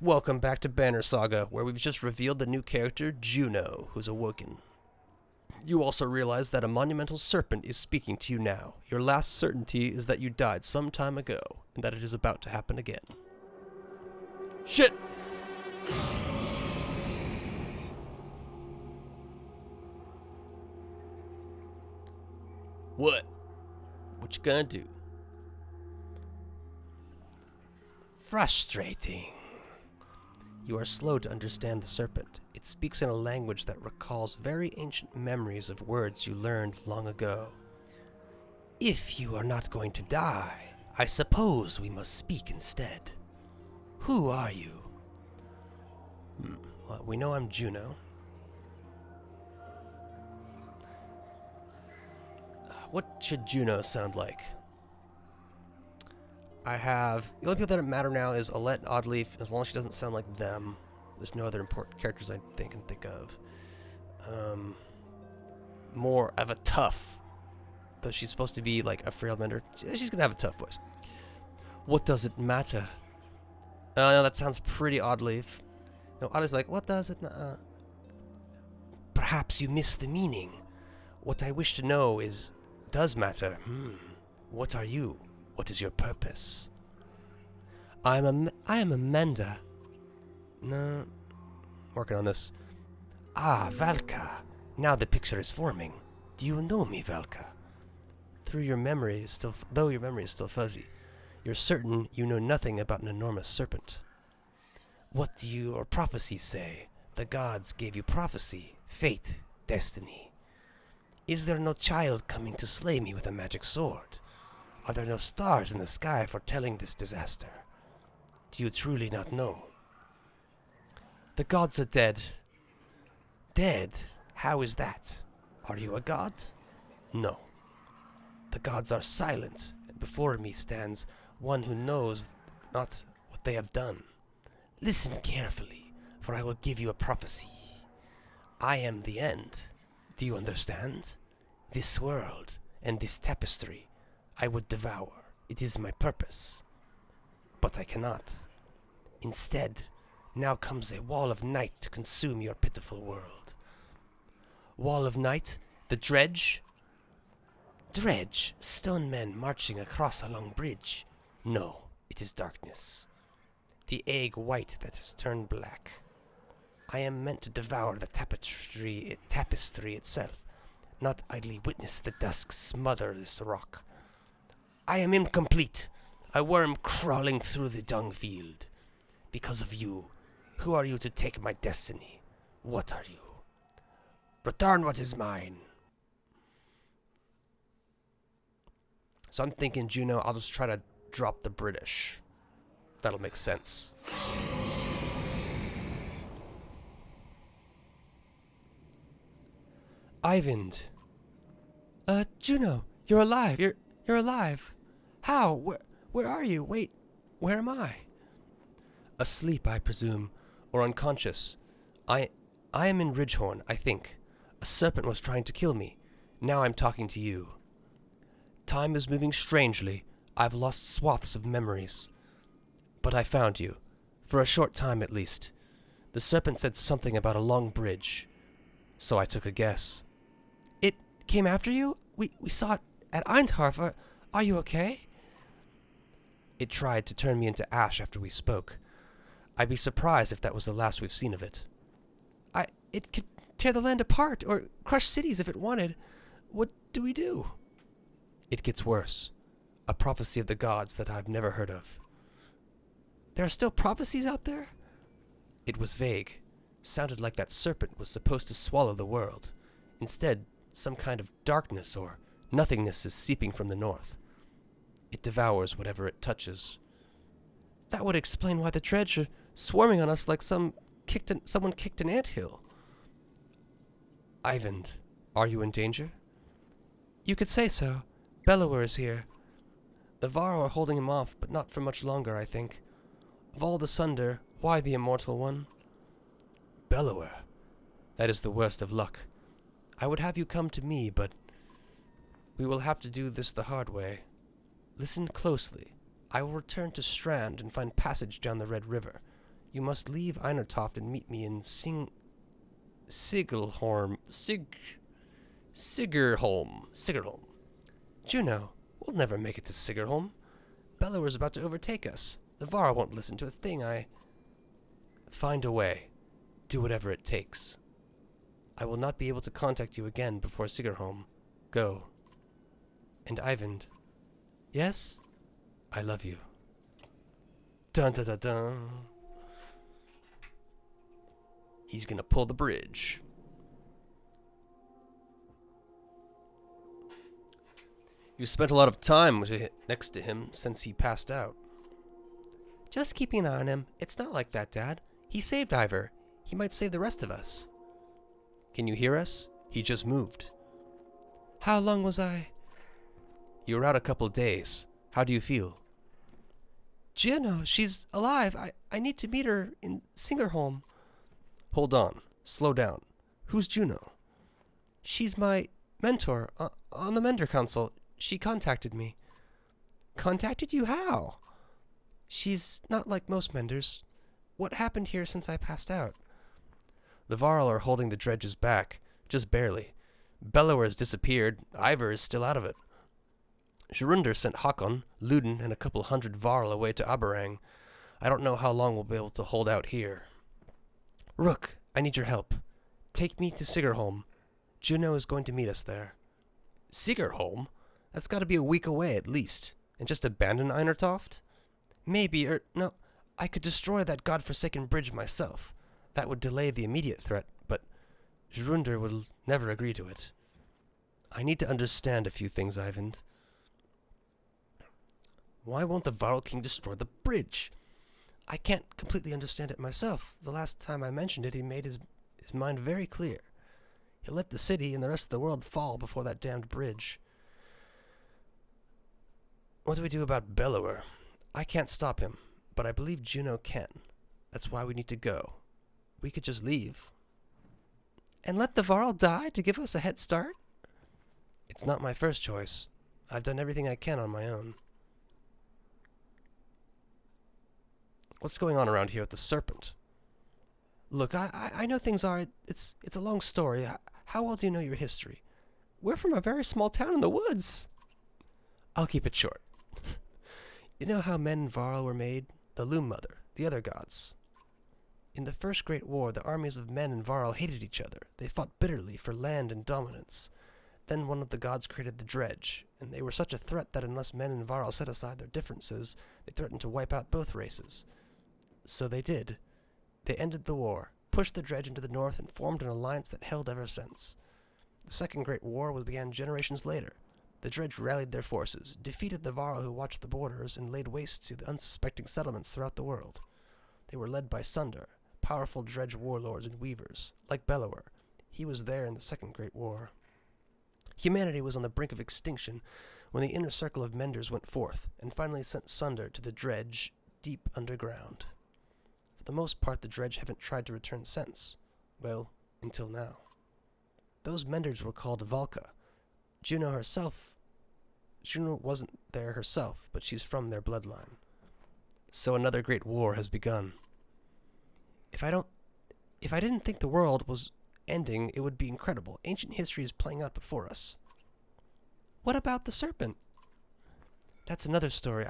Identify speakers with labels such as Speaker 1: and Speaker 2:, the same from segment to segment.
Speaker 1: Welcome back to Banner Saga, where we've just revealed the new character, Juno, who's awoken. You also realize that a monumental serpent is speaking to you now. Your last certainty is that you died some time ago, and that it is about to happen again. Shit! What? What you gonna do? Frustrating. You are slow to understand the serpent. It speaks in a language that recalls very ancient memories of words you learned long ago. If you are not going to die, I suppose we must speak instead. Who are you? Well, we know I'm Juno. What should Juno sound like? I have... The only people that matter now is Alette and Oddleaf, as long as she doesn't sound like them. There's no other important characters I can think of. More of a tough. Though she's supposed to be like a frail mender. She's gonna have a tough voice. What does it matter? No, that sounds pretty Oddleaf. No, Oddleaf's like, what does it matter? Perhaps you missed the meaning. What I wish to know is, does matter. What are you? What is your purpose? I am a mender. No. Working on this. Ah, Valka. Now the picture is forming. Do you know me, Valka? Though your memory is still fuzzy, you're certain you know nothing about an enormous serpent. What do your prophecies say? The gods gave you prophecy, fate, destiny. Is there no child coming to slay me with a magic sword? Are there no stars in the sky foretelling this disaster? Do you truly not know? The gods are dead. Dead? How is that? Are you a god? No. The gods are silent, and before me stands one who knows not what they have done. Listen carefully, for I will give you a prophecy. I am the end. Do you understand? This world and this tapestry I would devour. It is my purpose. But I cannot. Instead, now comes a wall of night to consume your pitiful world. Wall of night? The dredge? Dredge? Stone men marching across a long bridge? No, it is darkness. The egg white that has turned black. I am meant to devour the tapestry itself, not idly witness the dusk smother this rock. I am incomplete, a worm crawling through the dung field. Because of you, who are you to take my destiny? What are you? Return what is mine. So I'm thinking, Juno, I'll just try to drop the British. That'll make sense. Ivind. Juno, you're alive. You're alive. How? Where are you? Wait, where am I? Asleep, I presume, or unconscious. I am in Ridgehorn, I think. A serpent was trying to kill me. Now I'm talking to you. Time is moving strangely. I've lost swaths of memories. But I found you. For a short time, at least. The serpent said something about a long bridge. So I took a guess. It came after you? We saw it at Eindhoven. Are you okay? It tried to turn me into ash after we spoke. I'd be surprised if that was the last we've seen of it. It could tear the land apart, or crush cities if it wanted. What do we do? It gets worse. A prophecy of the gods that I've never heard of. There are still prophecies out there? It was vague. Sounded like that serpent was supposed to swallow the world. Instead, some kind of darkness or nothingness is seeping from the north. It devours whatever it touches. That would explain why the dredge are swarming on us like someone kicked an anthill. Ivind, are you in danger? You could say so. Bellower is here. The Varro are holding him off, but not for much longer, I think. Of all the Sunder, why the immortal one? Bellower. That is the worst of luck. I would have you come to me, but we will have to do this the hard way. Listen closely. I will return to Strand and find passage down the Red River. You must leave Einertoft and meet me in Sigelholm. Sigerholm. Juno, we'll never make it to Sigerholm. Bellower's about to overtake us. The Varl won't listen to a thing Find a way. Do whatever it takes. I will not be able to contact you again before Sigerholm. Go. And Eyvind. Yes? I love you. Dun dun dun dun. He's gonna pull the bridge. You spent a lot of time next to him since he passed out. Just keeping an eye on him. It's not like that, Dad. He saved Ivor. He might save the rest of us. Can you hear us? He just moved. How long was I? You were out a couple of days. How do you feel? Juno, she's alive. I need to meet her in Singerholm. Hold on. Slow down. Who's Juno? She's my mentor on the Mender Council. She contacted me. Contacted you? How? She's not like most Menders. What happened here since I passed out? The Varl are holding the dredges back, just barely. Bellower has disappeared. Ivor is still out of it. Gerunder sent Hakon, Luden, and a couple hundred Varl away to Aberang. I don't know how long we'll be able to hold out here. Rook, I need your help. Take me to Sigerholm. Juno is going to meet us there. Sigerholm? That's got to be a week away at least. And just abandon Einertoft? Maybe, or no, I could destroy that godforsaken bridge myself. That would delay the immediate threat, but Gerunder will never agree to it. I need to understand a few things, Eyvind. Why won't the Varl King destroy the bridge? I can't completely understand it myself. The last time I mentioned it, he made his mind very clear. He'll let the city and the rest of the world fall before that damned bridge. What do we do about Bellower? I can't stop him, but I believe Juno can. That's why we need to go. We could just leave. And let the Varl die to give us a head start? It's not my first choice. I've done everything I can on my own. What's going on around here at the Serpent? Look, I know things are... It's a long story. How well do you know your history? We're from a very small town in the woods. I'll keep it short. You know how men and Varl were made? The Loom Mother, the other gods. In the First Great War, the armies of men and Varl hated each other. They fought bitterly for land and dominance. Then one of the gods created the dredge, and they were such a threat that unless men and Varl set aside their differences, they threatened to wipe out both races. So they did. They ended the war, pushed the dredge into the north, and formed an alliance that held ever since. The Second Great War began generations later. The dredge rallied their forces, defeated the Varl who watched the borders, and laid waste to the unsuspecting settlements throughout the world. They were led by Sunder, powerful dredge warlords and weavers, like Bellower. He was there in the Second Great War. Humanity was on the brink of extinction when the inner circle of Menders went forth, and finally sent Sunder to the dredge deep underground. For the most part, the dredge haven't tried to return since. Well, until now. Those Menders were called Valka. Juno wasn't there herself, but she's from their bloodline. So another great war has begun. If I didn't think the world was ending, it would be incredible. Ancient history is playing out before us. What about the Serpent? That's another story.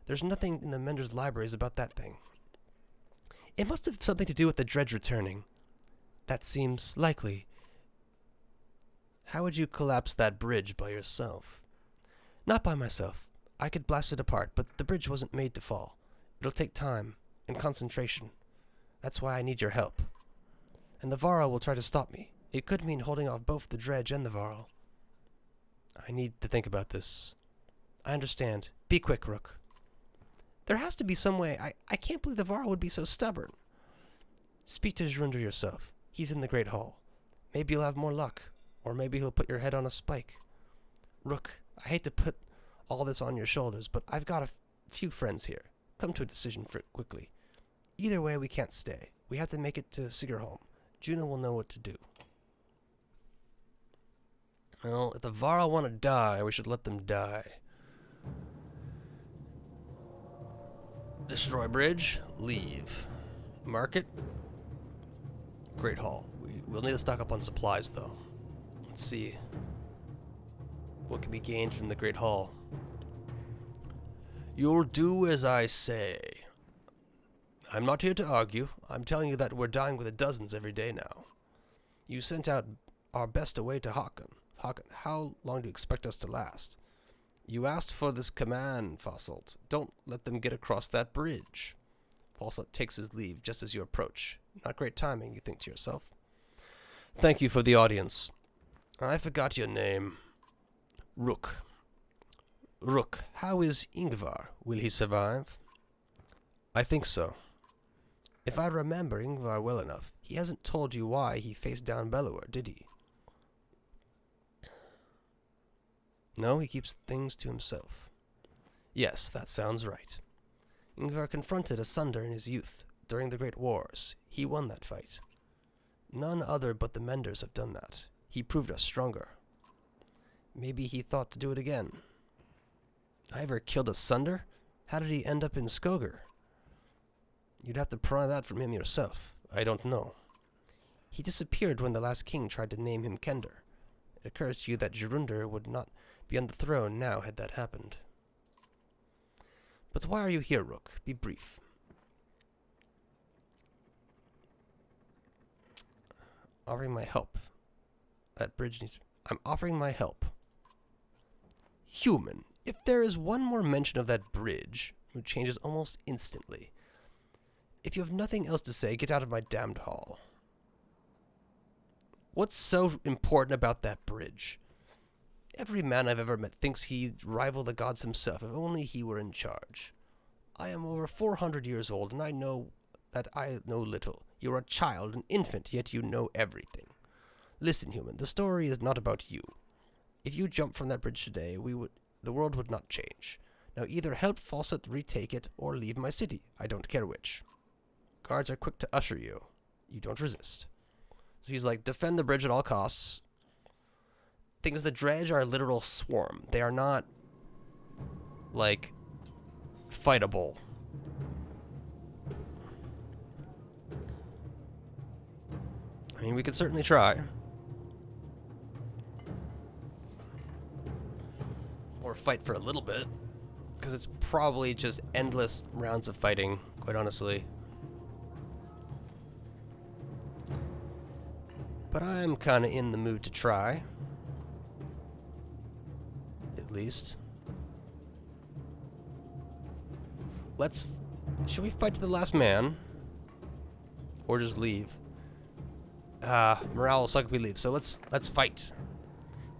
Speaker 1: There's nothing in the Mender's libraries about that thing. It must have something to do with the dredge returning. That seems likely. How would you collapse that bridge by yourself? Not by myself. I could blast it apart, but the bridge wasn't made to fall. It'll take time and concentration. That's why I need your help. And the Varl will try to stop me. It could mean holding off both the dredge and the Varl. I need to think about this. I understand. Be quick, Rook. There has to be some way. I can't believe the Varl would be so stubborn. Speak to Gerunder yourself. He's in the Great Hall. Maybe you'll have more luck. Or maybe he'll put your head on a spike. Rook, I hate to put all this on your shoulders, but I've got a few friends here. Come to a decision quickly. Either way, we can't stay. We have to make it to Sigerholm. Juno will know what to do. Well, if the Varl want to die, we should let them die. Destroy bridge, leave. Market. Great Hall. We'll need to stock up on supplies, though. Let's see what can be gained from the Great Hall. You'll do as I say. I'm not here to argue. I'm telling you that we're dying with the dozens every day now. You sent out our best away to Haken. Haken, how long do you expect us to last? You asked for this command, Fosselt. Don't let them get across that bridge. Fosselt takes his leave just as you approach. Not great timing, you think to yourself. Thank you for the audience. I forgot your name. Rook. Rook, how is Ingvar? Will he survive? I think so. If I remember Ingvar well enough, he hasn't told you why he faced down Bellower, did he? No, he keeps things to himself. Yes, that sounds right. Ingvar confronted Asunder in his youth, during the Great Wars. He won that fight. None other but the Menders have done that. He proved us stronger. Maybe he thought to do it again. I ever killed Asunder? How did he end up in Skogar? You'd have to pry that from him yourself. I don't know. He disappeared when the last king tried to name him Kender. It occurs to you that Gerunder would not be on the throne now had that happened. But why are you here, Rook? Be brief. Offering my help. That bridge needs... I'm offering my help. Human. If there is one more mention of that bridge, mood changes almost instantly. If you have nothing else to say, get out of my damned hall. What's so important about that bridge? Every man I've ever met thinks he'd rival the gods himself, if only he were in charge. I am over 400 years old, and I know that I know little. You're a child, an infant, yet you know everything. Listen, human, the story is not about you. If you jump from that bridge today, the world would not change. Now either help Fawcett retake it, or leave my city. I don't care which. Guards are quick to usher you. You don't resist. So he's like, defend the bridge at all costs. Things the dredge are a literal swarm. They are not, like, fightable. I mean, we could certainly try. Or fight for a little bit. Because it's probably just endless rounds of fighting, quite honestly. But I'm kind of in the mood to try. At least. Should we fight to the last man? Or just leave? Morale will suck if we leave, so let's fight.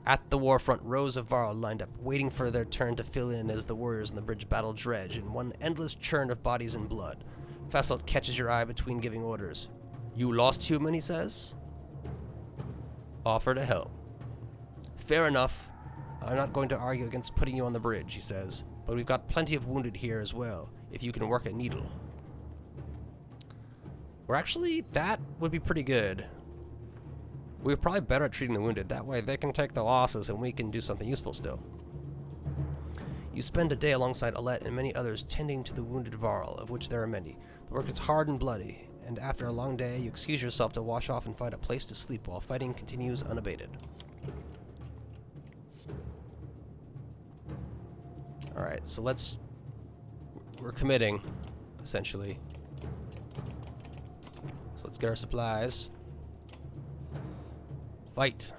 Speaker 1: At the warfront, rows of Varl lined up, waiting for their turn to fill in as the warriors on the bridge battle dredge in one endless churn of bodies and blood. Fesselt catches your eye between giving orders. You lost, human, he says. Offer to help. Fair enough. I'm not going to argue against putting you on the bridge, he says, but we've got plenty of wounded here as well, if you can work a needle. Or actually, that would be pretty good. We're probably better at treating the wounded. That way they can take the losses and we can do something useful still. You spend a day alongside Alette and many others tending to the wounded Varl, of which there are many. The work is hard and bloody, and after a long day, you excuse yourself to wash off and find a place to sleep while fighting continues unabated. Alright, so we're committing, essentially. So let's get our supplies. Fight.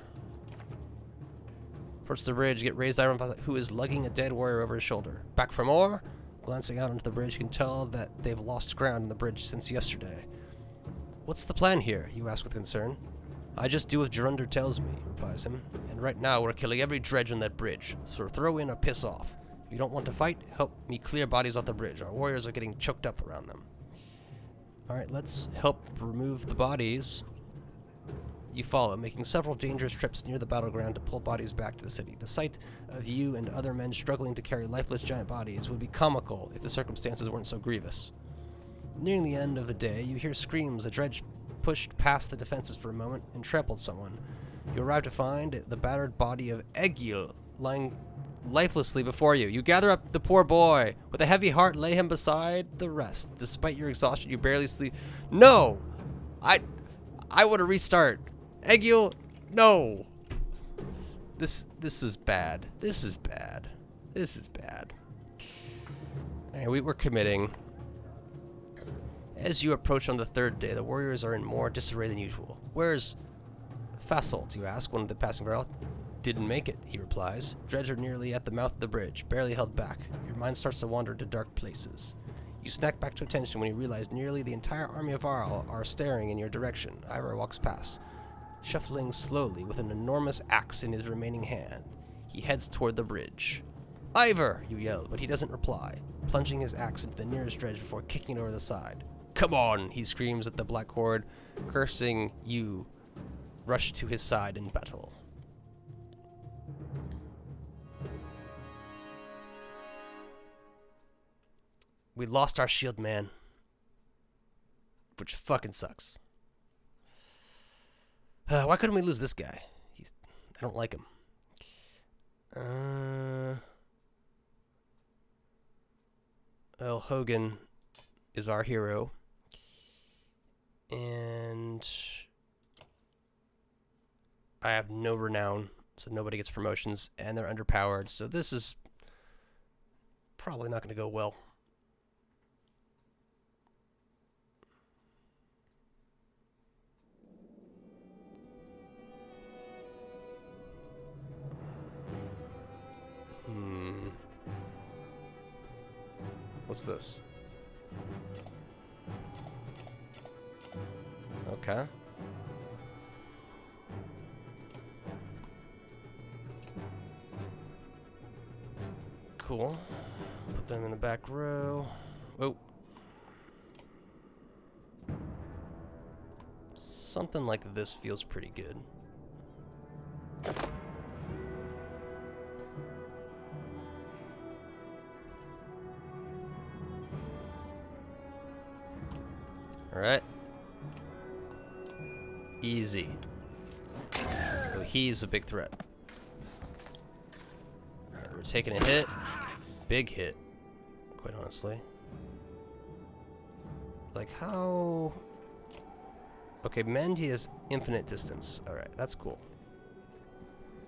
Speaker 1: Approach the bridge, get raised iron who is lugging a dead warrior over his shoulder. Back for more? Glancing out onto the bridge, you can tell that they've lost ground on the bridge since yesterday. What's the plan here? You ask with concern. I just do as Gerunder tells me, replies him. And right now we're killing every dredge on that bridge, so throw in or piss off. If you don't want to fight, help me clear bodies off the bridge. Our warriors are getting choked up around them. Alright, let's help remove the bodies. You follow, making several dangerous trips near the battleground to pull bodies back to the city. The sight of you and other men struggling to carry lifeless giant bodies would be comical if the circumstances weren't so grievous. Nearing the end of the day, you hear screams. A dredge pushed past the defenses for a moment and trampled someone. You arrive to find the battered body of Egil lying lifelessly before you. You gather up the poor boy. With a heavy heart, lay him beside the rest. Despite your exhaustion, you barely sleep. No! I want to restart. Egil, no! This is bad. This is bad. This is bad. Alright, we're committing. As you approach on the third day, the warriors are in more disarray than usual. Where's Fasolt, you ask, one of the passing varel. Didn't make it, he replies. Dredge are nearly at the mouth of the bridge, barely held back. Your mind starts to wander to dark places. You snack back to attention when you realize nearly the entire army of Varl are staring in your direction. Ivar walks past, shuffling slowly with an enormous axe in his remaining hand. He heads toward the bridge. Ivar, you yell, but he doesn't reply, plunging his axe into the nearest dredge before kicking it over the side. Come on, he screams at the black horde, cursing. You rush to his side in battle. We lost our shield man, which fucking sucks. Why couldn't we lose this guy? I don't like him. Well, Hogan is our hero. And I have no renown, so nobody gets promotions, and they're underpowered, so this is probably not going to go well. What's this? Okay. Cool. Put them in the back row. Oh. Something like this feels pretty good. Alright. Easy. Oh, he's a big threat. Alright, we're taking a hit. Big hit. Quite honestly. Like, how... Okay, mend, he has infinite distance. Alright, that's cool.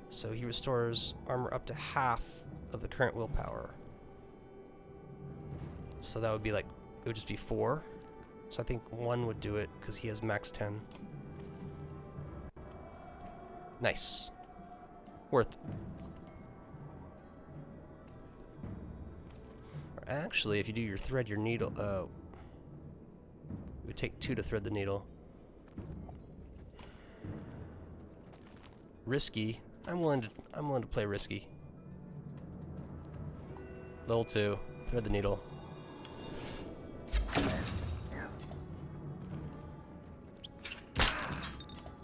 Speaker 1: So he restores armor up to half of the current willpower. So that would be like... It would just be 4. So I think 1 would do it, because he has max 10. Nice. Worth. Actually, if you do your thread, your needle... it would take 2 to thread the needle. Risky. I'm willing to play risky. Level 2. Thread the needle.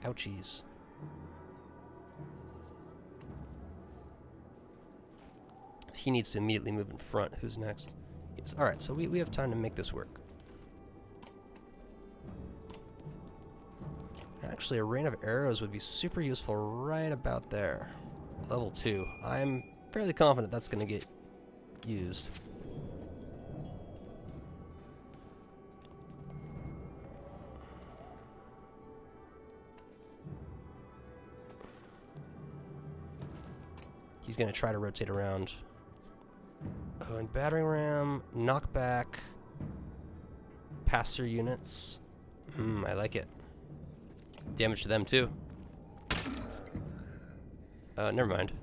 Speaker 1: Ouchies. He needs to immediately move in front. Who's next? Yes. Alright, so we have time to make this work. Actually, a rain of arrows would be super useful right about there. Level 2. I'm fairly confident that's going to get used. He's going to try to rotate around. Oh, and battering ram, knockback, pass-through units. I like it. Damage to them, too. Never mind.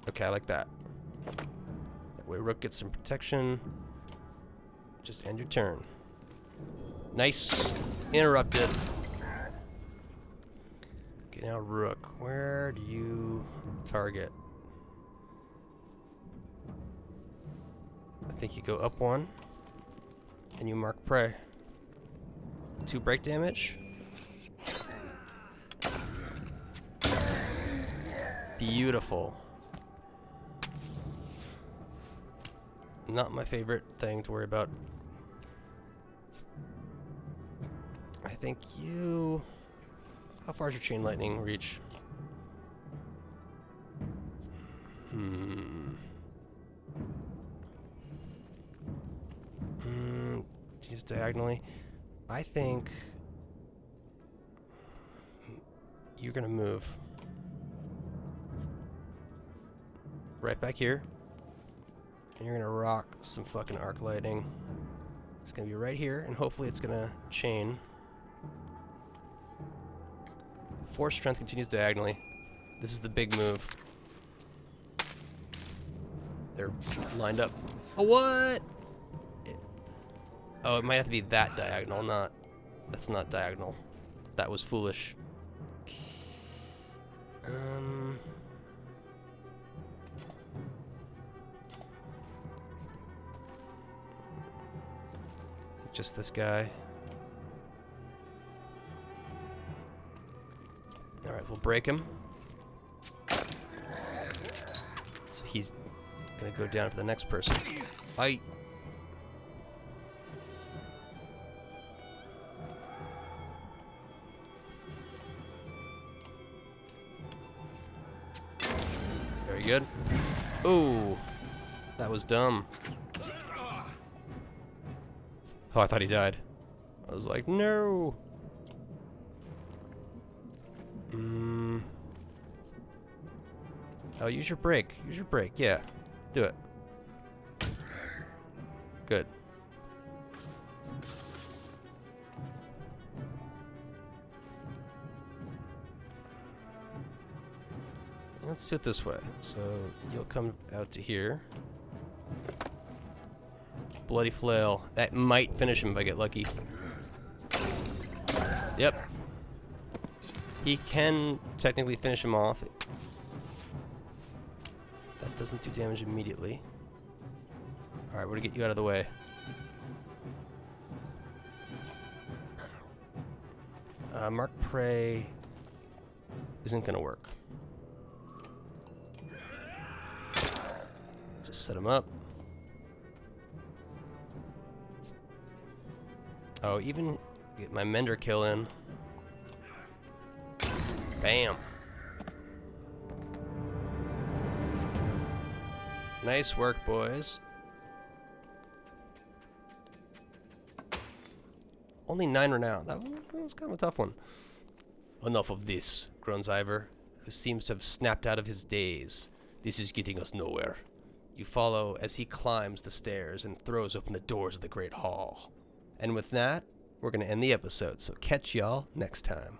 Speaker 1: Okay, I like that. That way Rook gets some protection. Just end your turn. Nice. Interrupted. Okay, now Rook. Where do you target? I think you go up 1. And you mark prey. 2 break damage. Beautiful. Not my favorite thing to worry about. think you... How far does your chain lightning reach? Just diagonally. I think you're gonna move right back here, and you're gonna rock some fucking arc lighting. It's gonna be right here, and hopefully it's gonna chain. Force strength continues diagonally. This is the big move. They're lined up. Oh, what? Oh, it might have to be that diagonal, not... That's not diagonal. That was foolish. Just this guy. Alright, we'll break him. So he's gonna go down for the next person. Fight! Very good. Ooh! That was dumb. Oh, I thought he died. I was like, no! Oh, use your break. Use your break. Yeah. Do it. Good. Let's do it this way. So, you'll come out to here. Bloody flail. That might finish him if I get lucky. Yep. He can technically finish him off. That doesn't do damage immediately. Alright, we're gonna get you out of the way. Mark Prey isn't gonna work. Just set him up. Oh, even get my Mender kill in. Bam. Nice work, boys. Only 9 renown. That was kind of a tough one. Enough of this, groans Ivor, who seems to have snapped out of his daze. This is getting us nowhere. You follow as he climbs the stairs and throws open the doors of the Great Hall. And with that, we're going to end the episode, so catch y'all next time.